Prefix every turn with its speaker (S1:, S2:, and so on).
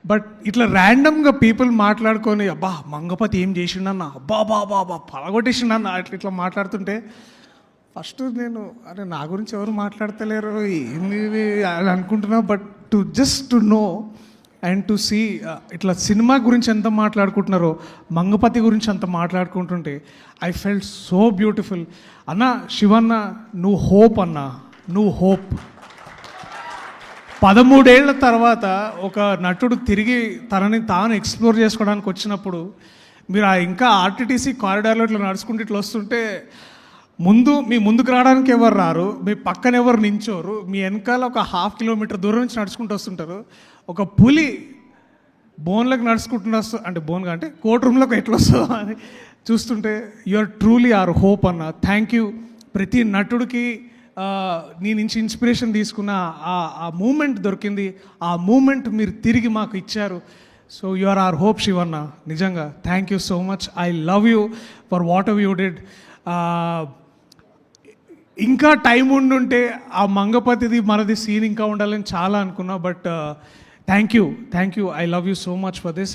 S1: But ఇట్లా ర్యాండమ్గా people మాట్లాడుకొని అబ్బా మంగపతి ఏం చేసిండన్న అబ్బా బాబా బా పలగొట్టేసిండన్న ఇట్లా మాట్లాడుతుంటే ఫస్ట్ నేను అరే నా గురించి ఎవరు మాట్లాడతలేరు ఏంది అని అనుకుంటున్నా. But to know and to see ఇట్లా సినిమా గురించి ఎంత మాట్లాడుకుంటున్నారో మంగపతి గురించి అంత మాట్లాడుకుంటుంటే ఐ ఫెల్ట్ సో బ్యూటిఫుల్. అన్న శివన్న నువ్వు హోప్ అన్న, నువ్వు హోప్. 13 ఏళ్ల తర్వాత ఒక నటుడు తిరిగి తనని తాను ఎక్స్ప్లోర్ చేసుకోవడానికి వచ్చినప్పుడు మీరు ఇంకా ఆర్టీటీసీ కారిడార్లో ఇట్లా నడుచుకుంటూ ఇట్లా వస్తుంటే మీ ముందుకు రావడానికి ఎవరు రారు, మీ పక్కన ఎవరు నించోరు, మీ వెనకాల ఒక 1/2 కిలోమీటర్ దూరం నుంచి నడుచుకుంటూ వస్తుంటారు. ఒక పులి బోన్లకు నడుచుకుంటూ అంటే బోన్గా అంటే కోర్ట్ రూమ్లోకి ఎట్లా వస్తుందో అని చూస్తుంటే you are truly our hope అన్న. Thank you. ప్రతి నటుడికి నీ నుంచి ఇన్స్పిరేషన్ తీసుకున్న ఆ మూమెంట్ దొరికింది, ఆ మూమెంట్ మీరు తిరిగి మాకు ఇచ్చారు. So you are our hope Shivanna. నిజంగా thank you so much. I love you for whatever you did. ఇంకా టైం ఉండుంటే ఆ మంగపతిది మనది సీన్ ఇంకా ఉండాలని చాలా అనుకున్నా. But thank you. I love you so much for this.